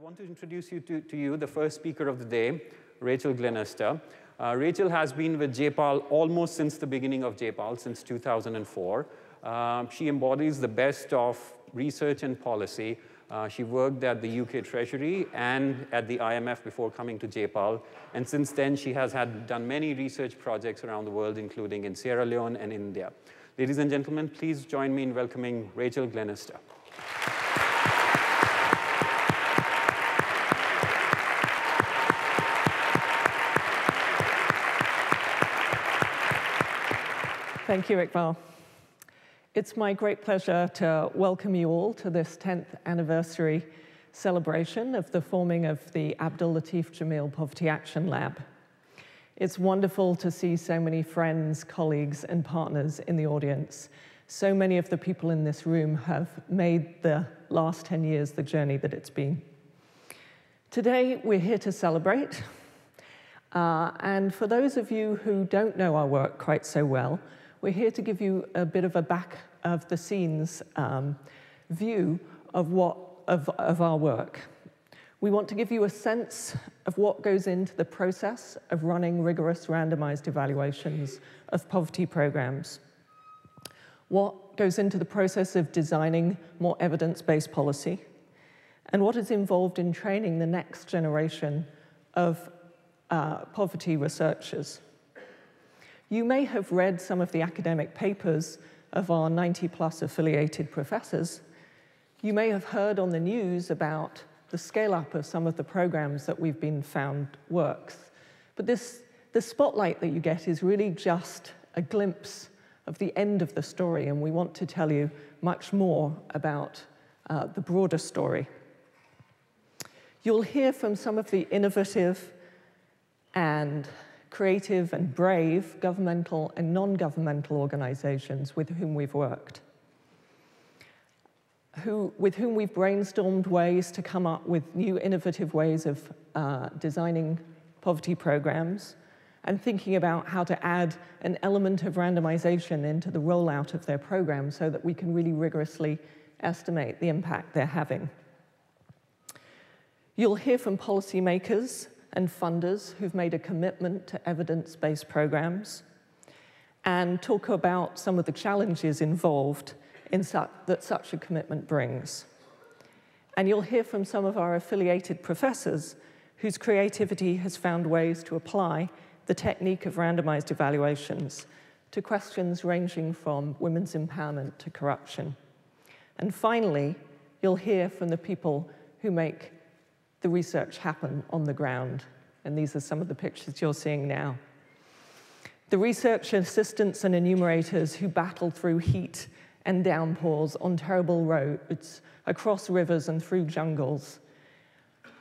want to introduce you to you the first speaker of the day, Rachel Glennerster. Rachel has been with JPAL almost since the beginning of JPAL, since 2004. She embodies the best of research and policy. She worked at the UK Treasury and at the IMF before coming to JPAL. And since then, she has done many research projects around the world, including in Sierra Leone and India. Ladies and gentlemen, please join me in welcoming Rachel Glennerster. Thank you, Iqbal. It's my great pleasure to welcome you all to this 10th anniversary celebration of the forming of the Abdul, Latif, Jameel Poverty Action Lab. It's wonderful to see so many friends, colleagues, and partners in the audience. So many of the people in this room have made the last 10 years the journey that it's been. Today, we're here to celebrate. And for those of you who don't know our work quite so well, we're here to give you a bit of a back of the scenes view of our work. We want to give you a sense of what goes into the process of running rigorous randomized evaluations of poverty programs, what goes into the process of designing more evidence-based policy, and what is involved in training the next generation of poverty researchers. You may have read some of the academic papers of our 90+ affiliated professors. You may have heard on the news about the scale-up of some of the programs that we've been found works. But the spotlight that you get is really just a glimpse of the end of the story, and we want to tell you much more about the broader story. You'll hear from some of the innovative and creative and brave governmental and non-governmental organizations with whom we've worked, with whom we've brainstormed ways to come up with new innovative ways of designing poverty programs and thinking about how to add an element of randomization into the rollout of their programs so that we can really rigorously estimate the impact they're having. You'll hear from policymakers and funders who've made a commitment to evidence-based programs and talk about some of the challenges involved in that such a commitment brings. And you'll hear from some of our affiliated professors whose creativity has found ways to apply the technique of randomized evaluations to questions ranging from women's empowerment to corruption. And finally, you'll hear from the people who make the research happen on the ground. And these are some of the pictures you're seeing now. The research assistants and enumerators who battle through heat and downpours on terrible roads, across rivers and through jungles,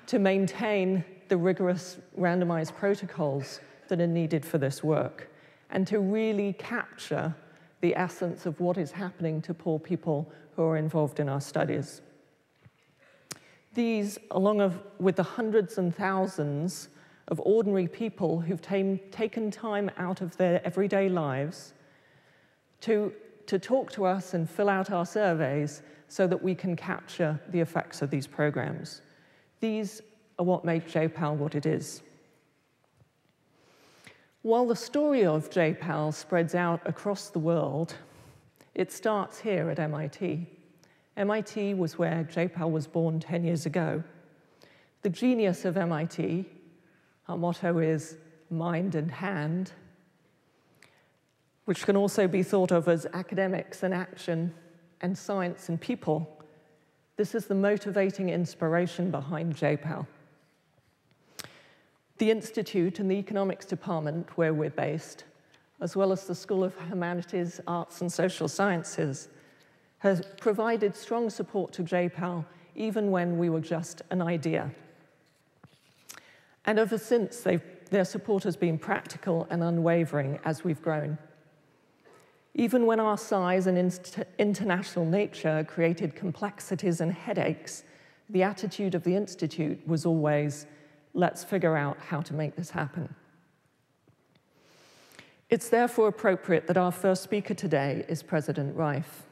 to maintain the rigorous randomized protocols that are needed for this work, and to really capture the essence of what is happening to poor people who are involved in our studies. These, along with the hundreds and thousands of ordinary people who've taken time out of their everyday lives to talk to us and fill out our surveys so that we can capture the effects of these programs. These are what make JPAL what it is. While the story of JPAL spreads out across the world, it starts here at MIT. MIT was where JPAL was born 10 years ago. The genius of MIT, our motto is mind and hand, which can also be thought of as academics and action and science and people. This is the motivating inspiration behind JPAL. The Institute and the Economics Department, where we're based, as well as the School of Humanities, Arts, and Social Sciences, has provided strong support to JPAL even when we were just an idea. And ever since, their support has been practical and unwavering as we've grown. Even when our size and international nature created complexities and headaches, the attitude of the Institute was always, let's figure out how to make this happen. It's therefore appropriate that our first speaker today is President Rife.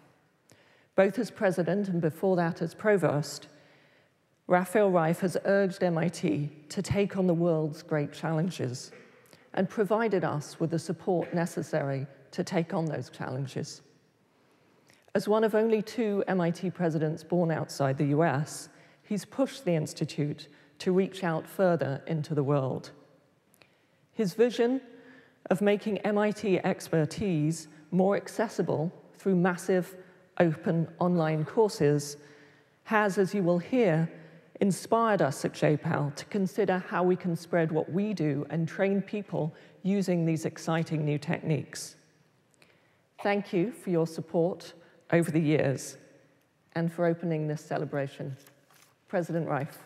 Both as president and before that as provost, Raphael Reif has urged MIT to take on the world's great challenges and provided us with the support necessary to take on those challenges. As one of only 2 MIT presidents born outside the US, he's pushed the Institute to reach out further into the world. His vision of making MIT expertise more accessible through massive open online courses has, as you will hear, inspired us at JPAL to consider how we can spread what we do and train people using these exciting new techniques. Thank you for your support over the years and for opening this celebration. President Reif.